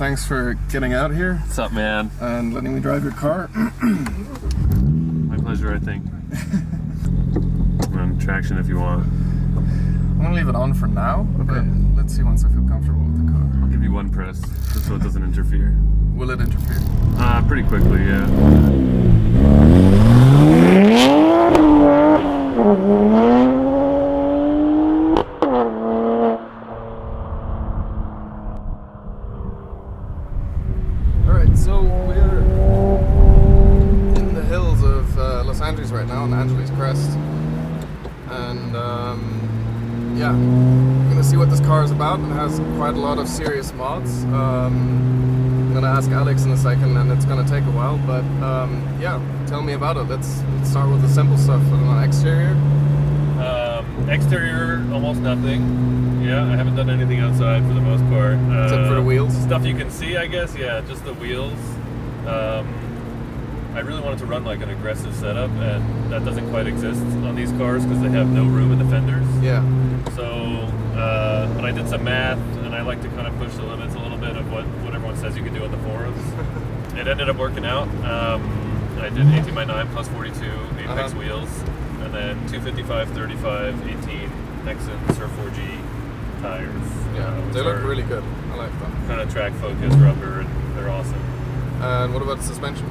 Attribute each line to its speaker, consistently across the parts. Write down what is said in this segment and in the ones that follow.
Speaker 1: thanks for getting out here.
Speaker 2: What's up, man?
Speaker 1: And letting me drive your car.
Speaker 2: My pleasure, I think. Run traction if you want.
Speaker 1: I'm gonna leave it on for now,
Speaker 2: Okay.
Speaker 1: but let's see once I feel comfortable with the car.
Speaker 2: I'll give you one press, just so it doesn't interfere.
Speaker 1: Will it interfere?
Speaker 2: Pretty quickly, yeah.
Speaker 1: Alright, so we're in the hills of Los Angeles right now, on Angeles Crest. And yeah, I'm gonna see what this car is about. It has quite a lot of serious mods. I'm gonna ask Alex in a second, and it's gonna take a while, but yeah, tell me about it. Let's start with the simple stuff. I don't know, exterior?
Speaker 2: Exterior, almost nothing. Yeah, I haven't done anything outside for the most part.
Speaker 1: Except for the wheels?
Speaker 2: Stuff you can see, I guess, yeah, just the wheels. I really wanted to run like an aggressive setup, and that doesn't quite exist on these cars because they have no room in the fenders.
Speaker 1: Yeah.
Speaker 2: So, but I did some math, and I like to kind of push the limits a little bit of what everyone says you can do in the forums. It ended up working out. I did 18x9 plus 42 Apex wheels, and then 255, 35, 18 Nexon Surf 4G tires.
Speaker 1: Yeah, they look really good. I like them.
Speaker 2: Kind of track focus rubber, and they're awesome.
Speaker 1: And what about the suspension?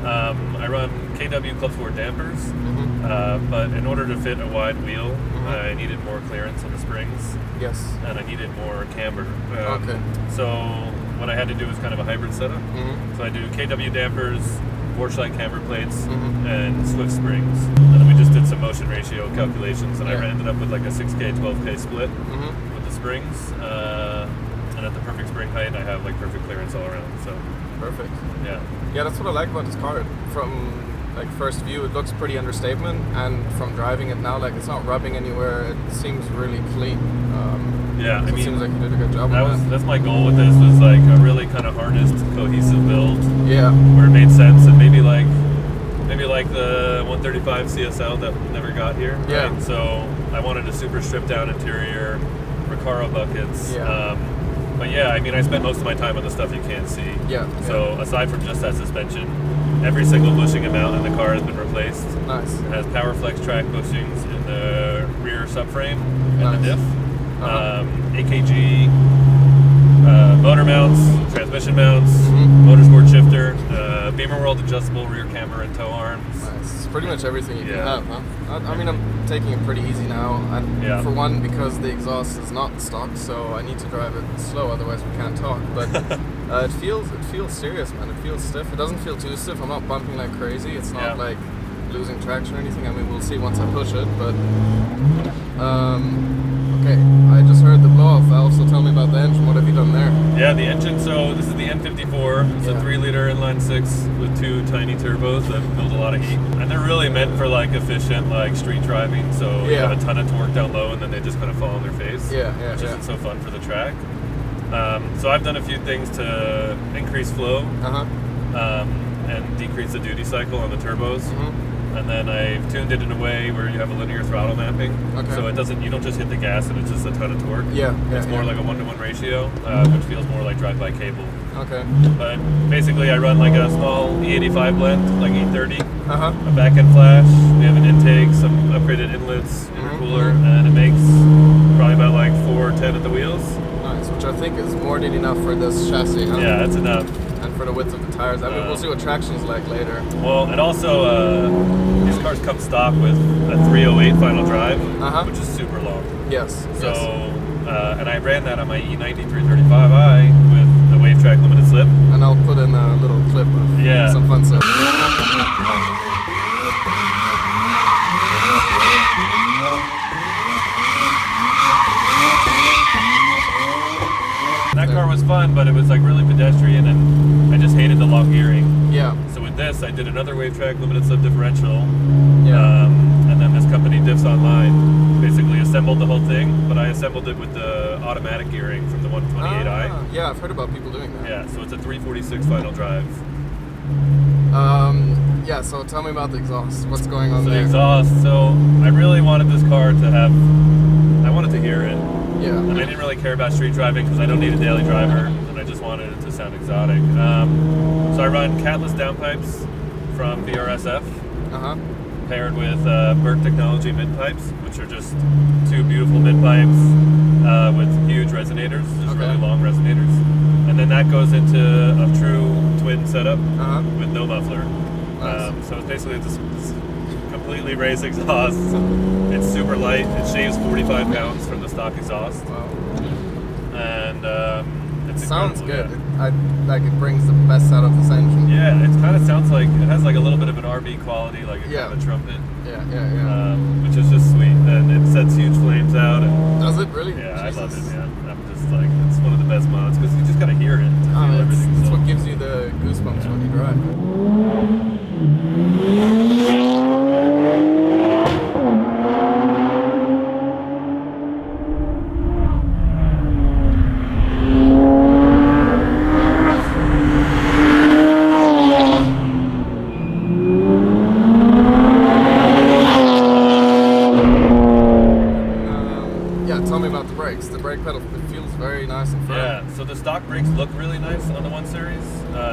Speaker 2: I run KW clubsport dampers, but in order to fit a wide wheel, I needed more clearance on the springs.
Speaker 1: Yes.
Speaker 2: And I needed more camber.
Speaker 1: Okay.
Speaker 2: So what I had to do was kind of a hybrid setup. So I do KW dampers, Vorschlag camber plates, and Swift springs. And then we just did some motion ratio calculations, and I ended up with like a 6K, 12K split with the springs. And at the perfect spring height, I have like perfect clearance all around. So
Speaker 1: perfect.
Speaker 2: Yeah.
Speaker 1: Yeah, that's what I like about this car. From like first view, it looks pretty understatement, and from driving it now, like it's not rubbing anywhere. It seems really clean.
Speaker 2: Yeah, I mean,
Speaker 1: it seems like you did a good job.
Speaker 2: That's my goal with this, was like a really kind of harnessed, cohesive build.
Speaker 1: Yeah.
Speaker 2: Where it made sense, and maybe like the 135 CSL that never got here.
Speaker 1: Yeah.
Speaker 2: Right? So I wanted a super stripped down interior, Recaro buckets.
Speaker 1: Yeah.
Speaker 2: But yeah, I mean, I spent most of my time on the stuff you can't see.
Speaker 1: Yeah.
Speaker 2: So aside from just that suspension, every single bushing amount in the car has been replaced.
Speaker 1: Nice.
Speaker 2: It has PowerFlex track bushings in the rear subframe and the diff. AKG motor mounts, transmission mounts, motorsport shifter, Beamer World adjustable rear camera and tow arms.
Speaker 1: Nice. It's pretty much everything you can have, huh? I mean, I'm taking it pretty easy now, and for one, because the exhaust is not stock, so I need to drive it slow, otherwise we can't talk. But it feels serious, man. It feels stiff. It doesn't feel too stiff. I'm not bumping like crazy. It's not like losing traction or anything. I mean, we'll see once I push it. But okay, I just heard the blow-off valve, so tell me about the engine. What have you done there?
Speaker 2: Yeah, the engine, so this is the N54. It's a 3-liter inline 6 with 2 tiny turbos that build a lot of heat. And they're really meant for like efficient like street driving, so you have a ton of torque down low and then they just kind of fall on their face, which isn't so fun for the track. So I've done a few things to increase flow and decrease the duty cycle on the turbos. And then I've tuned it in a way where you have a linear throttle mapping. So it doesn't, you don't just hit the gas and it's just a ton of torque. It's more like a 1-to-1 ratio, which feels more like drive-by cable. But basically I run like a small E85 blend, like E30, a back-end flash, we have an intake, some upgraded inlets, intercooler, and it makes probably about like 410 at the wheels.
Speaker 1: Nice, which I think is more than enough for this chassis, huh?
Speaker 2: Yeah, that's enough.
Speaker 1: And for the width of the tires. I mean, we'll see what traction's like later.
Speaker 2: Well, and also, these cars come stock with a 308 final drive, which is super long.
Speaker 1: Yes.
Speaker 2: So, and I ran that on my E93 35i with the wave track limited slip.
Speaker 1: And I'll put in a little clip of some fun stuff.
Speaker 2: That car was fun, but it was like really pedestrian, and I just hated the long gearing. So with this, I did another wave track limited slip differential, and then this company Diffs Online basically assembled the whole thing, but I assembled it with the automatic gearing from the 128i.
Speaker 1: Yeah, I've heard about people doing that.
Speaker 2: Yeah, so it's a 346 final drive.
Speaker 1: Yeah, so tell me about the exhaust. What's going on there?
Speaker 2: The exhaust, so I really wanted this car to have, I wanted to hear it.
Speaker 1: Yeah.
Speaker 2: And I didn't really care about street driving because I don't need a daily driver, and I just wanted it to sound exotic. So I run catless downpipes from VRSF, paired with Burke Technology mid pipes, which are just two beautiful mid pipes with huge resonators, just really long resonators. And then that goes into a true twin setup with no muffler.
Speaker 1: Nice.
Speaker 2: So it's basically this completely raised exhaust. It's super light. It shaves 45 pounds from the stock exhaust.
Speaker 1: Wow.
Speaker 2: And it
Speaker 1: sounds good. Like it brings the best out of this engine.
Speaker 2: Yeah, it kind of sounds like it has like a little bit of an RB quality, like a kind of a trumpet.
Speaker 1: Yeah.
Speaker 2: Which is just sweet. And it sets huge flames out. And
Speaker 1: does it really?
Speaker 2: Yeah,
Speaker 1: Jesus.
Speaker 2: I love it, man. I'm just like, it's one of the best mods because you just gotta hear it to feel everything.
Speaker 1: It's what gives you the goosebumps when you drive. Tell me about the brakes. The brake pedal, it feels very nice and firm.
Speaker 2: Yeah, so the stock brakes look really nice on the 1 Series.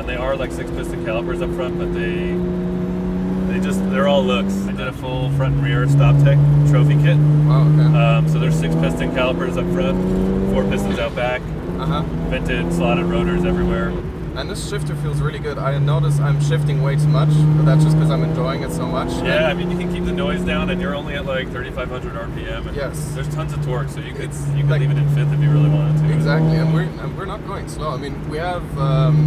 Speaker 2: They are like 6-piston calipers up front, but they're all looks. I did a full front and rear Stop Tech trophy kit.
Speaker 1: Wow, okay.
Speaker 2: So there's 6-piston calipers up front, 4 pistons out back, vented slotted rotors everywhere.
Speaker 1: And this shifter feels really good. I notice I'm shifting way too much, but that's just because I'm enjoying it so much.
Speaker 2: Yeah, I mean, you can keep the noise down, and you're only at like 3,500 RPM. And
Speaker 1: yes.
Speaker 2: There's tons of torque, so you could like, leave it in 5th if you really wanted to.
Speaker 1: Exactly, and we're not going slow. I mean, we have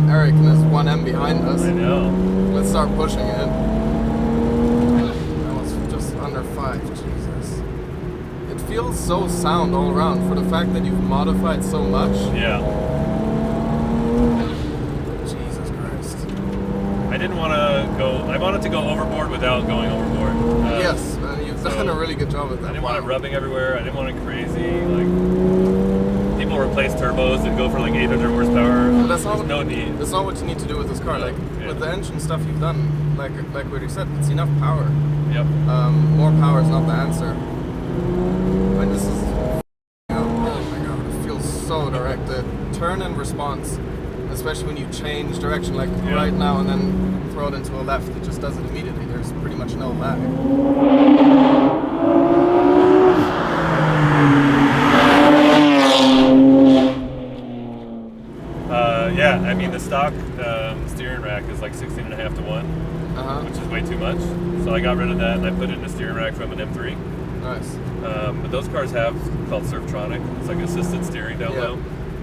Speaker 1: Eric and his 1M behind us.
Speaker 2: I know.
Speaker 1: Let's start pushing it. That was just under 5. Jesus. It feels so sound all around for the fact that you've modified so much.
Speaker 2: Yeah. I didn't want to go. I wanted to go overboard without going overboard.
Speaker 1: Yes, you've done a really good job with that.
Speaker 2: I didn't want it rubbing everywhere. I didn't want it crazy. Like people replace turbos and go for like 800 horsepower.
Speaker 1: But that's
Speaker 2: There's no need.
Speaker 1: That's not what you need to do with this car. Like with the engine stuff you've done, like what you said, it's enough power.
Speaker 2: Yep.
Speaker 1: More power is not the answer. Like this is. Oh my god, it feels so direct. The turn and response. Especially when you change direction, like right now, and then throw it into a left, it just does it immediately. There's pretty much no lag.
Speaker 2: Yeah, I mean the stock steering rack is like 16.5 to 1, which is way too much. So I got rid of that and I put in a steering rack from an M3.
Speaker 1: Nice.
Speaker 2: But those cars have called Surftronic. It's like assisted steering down low.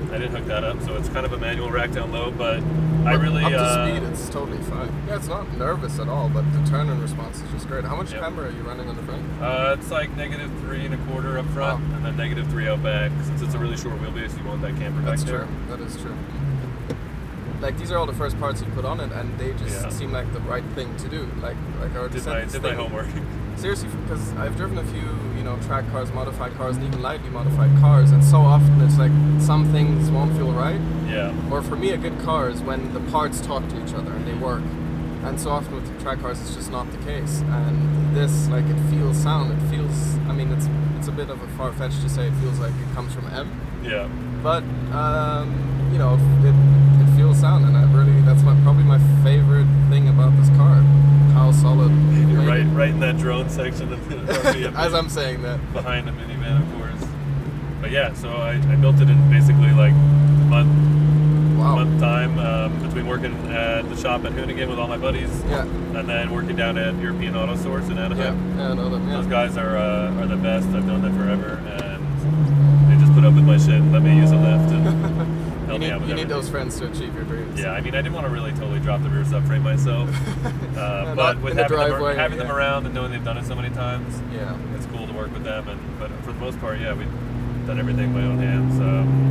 Speaker 2: I didn't hook that up, so it's kind of a manual rack down low, but I really...
Speaker 1: Up to speed, it's totally fine. Yeah, it's not nervous at all, but the turn and response is just great. How much camber are you running on the front?
Speaker 2: It's like -3.25 up front, and then -3 out back. Since it's a really short wheelbase, you want that camber back there.
Speaker 1: That's true. That is true. Like, these are all the first parts you put on it, and they just seem like the right thing to do. Like I already said.
Speaker 2: Did my homework.
Speaker 1: Seriously, because I've driven a few, track cars, modified cars, and even lightly modified cars, and so often it's like some things won't feel right.
Speaker 2: Yeah.
Speaker 1: Or for me, a good car is when the parts talk to each other and they work. And so often with the track cars, it's just not the case. And this, like, it feels sound. It feels. I mean, it's a bit of a far-fetched to say it feels like it comes from M.
Speaker 2: Yeah.
Speaker 1: But it feels sound, and that's probably my favorite thing about this car. How solid.
Speaker 2: You're right in that drone section of the RV.
Speaker 1: As I'm saying that.
Speaker 2: Behind the minivan, of course. But yeah, so I built it in basically like a month time between working at the shop at Hoonigan with all my buddies.
Speaker 1: Yeah.
Speaker 2: And then working down at European Auto Source in Anaheim.
Speaker 1: Yeah, I know them. Yeah.
Speaker 2: Those guys are the best. I've known them forever, and they just put up with my shit and let me use a lift and help me out with
Speaker 1: You need those friends to achieve your dreams.
Speaker 2: Yeah, I mean, I didn't want to really totally drop the rear subframe myself, but with having them around and knowing they've done it so many times, it's cool to work with them. But for the most part, we've done everything by own hands.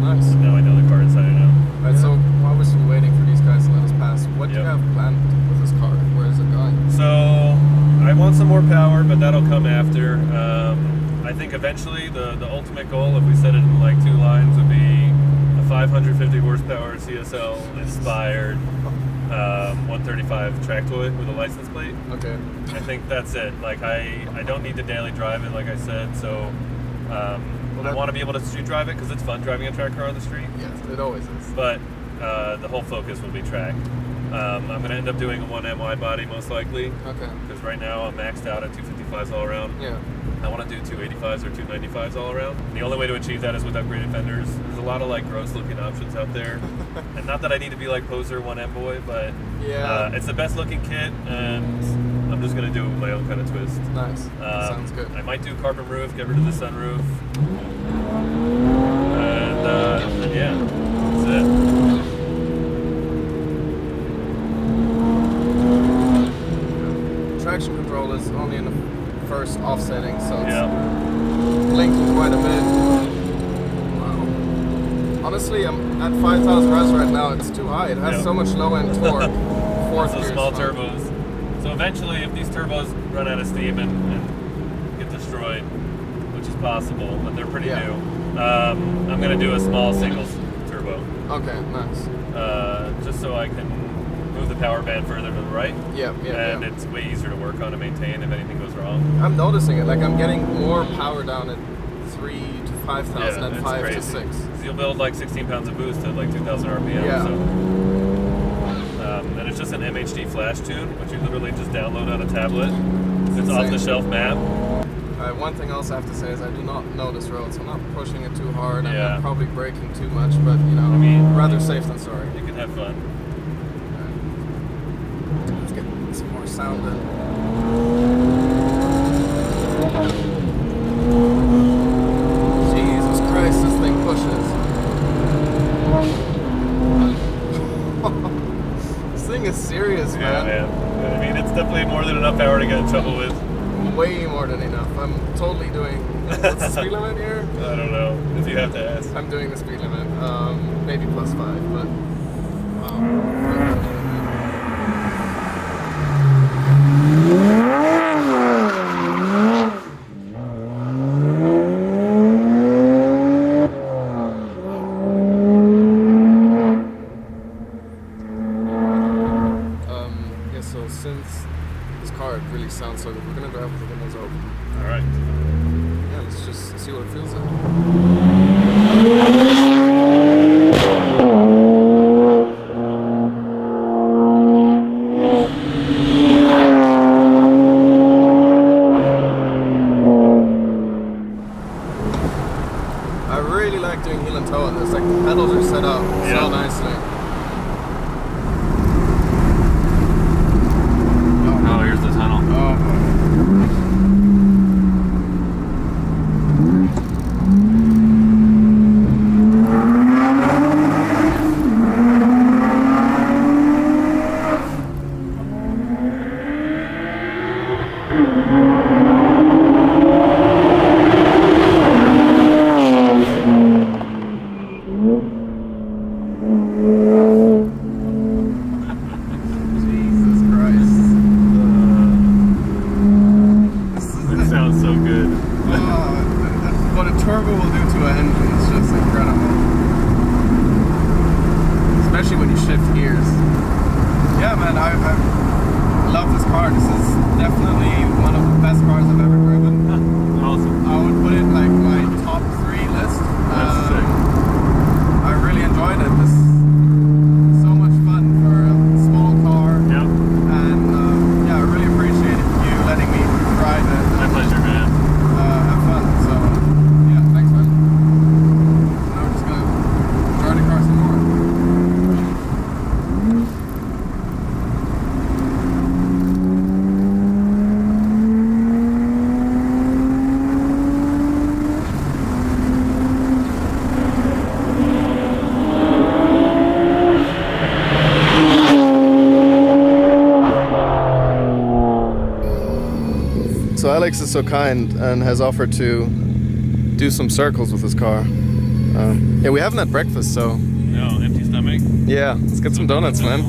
Speaker 1: Nice.
Speaker 2: Now I know the car inside and out.
Speaker 1: Right, so while we're still waiting for these guys to let us pass, what do you have planned with this car? Where is it going?
Speaker 2: So I want some more power, but that'll come after. I think eventually the ultimate goal, if we set it in like 2 lines, would be a 550 horsepower CSL inspired 135 track toy with a license plate.
Speaker 1: Okay.
Speaker 2: I think that's it. Like I don't need to daily drive it, like I said, so I want to be able to street drive it because it's fun driving a track car on the street.
Speaker 1: Yes, it always is.
Speaker 2: But the whole Focus will be track. I'm going to end up doing a 1M wide body most likely.
Speaker 1: Okay.
Speaker 2: Because right now I'm maxed out at 255s all around.
Speaker 1: Yeah.
Speaker 2: I want to do 285s or 295s all around. The only way to achieve that is with upgraded fenders. There's a lot of like gross looking options out there. And not that I need to be like poser 1M boy, but
Speaker 1: yeah,
Speaker 2: it's the best looking kit, and I'm just going to do it with my own kind of twist.
Speaker 1: Nice. Sounds good.
Speaker 2: I might do carbon roof, get rid of the sunroof. And yeah, that's it.
Speaker 1: Traction control is only in the first offsetting, so it's blinking quite a bit. Wow. Honestly, I'm at 5,000 revs right now. It's too high. It has so much low-end torque.
Speaker 2: So small turbos. So eventually, if these turbos run out of steam and get destroyed, which is possible, but they're pretty new, I'm going to do a small singles turbo.
Speaker 1: Okay, nice.
Speaker 2: Just so I can move the power band further to the right. And it's way easier to work on and maintain if anything goes wrong.
Speaker 1: I'm noticing it. Like, I'm getting more power down at 3 to 5,000 at 5
Speaker 2: crazy.
Speaker 1: to 6.
Speaker 2: So you'll build like 16 pounds of boost at like 2,000 RPM.
Speaker 1: Yeah.
Speaker 2: So. And it's just an MHD flash tune, which you literally just download on a tablet. It's off-the-shelf map.
Speaker 1: One thing else I have to say is I do not know this road, so I'm not pushing it too hard. I'm probably braking too much, but you know, I mean, rather safe than sorry.
Speaker 2: You can have fun.
Speaker 1: Let's get some more sound in. Jesus Christ, this thing pushes. This thing is serious, man.
Speaker 2: Yeah, man. I mean, it's definitely more than enough power to get in trouble with.
Speaker 1: Way more than enough. I'm totally doing. What's the speed limit here?
Speaker 2: I don't know. If you have to ask.
Speaker 1: I'm doing the speed limit. Maybe +5, but. So since this car really sounds so good, we're gonna drive with the windows open.
Speaker 2: All right.
Speaker 1: Yeah, let's just see what it feels like. I really like doing heel and toe on this. Like, the pedals are set up so nicely.
Speaker 2: Oh, here's the tunnel.
Speaker 1: Jesus Christ.
Speaker 2: It sounds so good.
Speaker 1: What a turbo will do to an engine is just incredible. Especially when you shift gears. Yeah, man, I love this car. This is definitely one of the best cars I've ever driven.
Speaker 2: Awesome.
Speaker 1: I would put it like my top 3 list.
Speaker 2: That's sick.
Speaker 1: I really enjoyed it. This is so much fun for a small car.
Speaker 2: Yep.
Speaker 1: And yeah, I really appreciate you letting me ride it.
Speaker 2: My pleasure, man.
Speaker 1: Have fun. So yeah, thanks, man. Now we're just gonna drive the car some more. So Alex is so kind and has offered to do some circles with his car. Yeah, we haven't had breakfast, so
Speaker 2: No, empty stomach.
Speaker 1: yeah, let's get some donuts, man.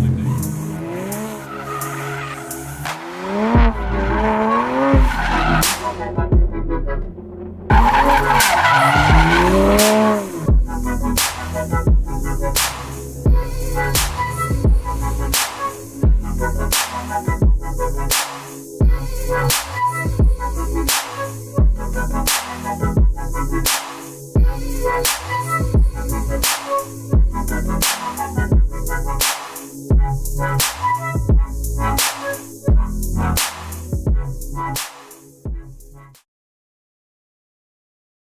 Speaker 1: Bye.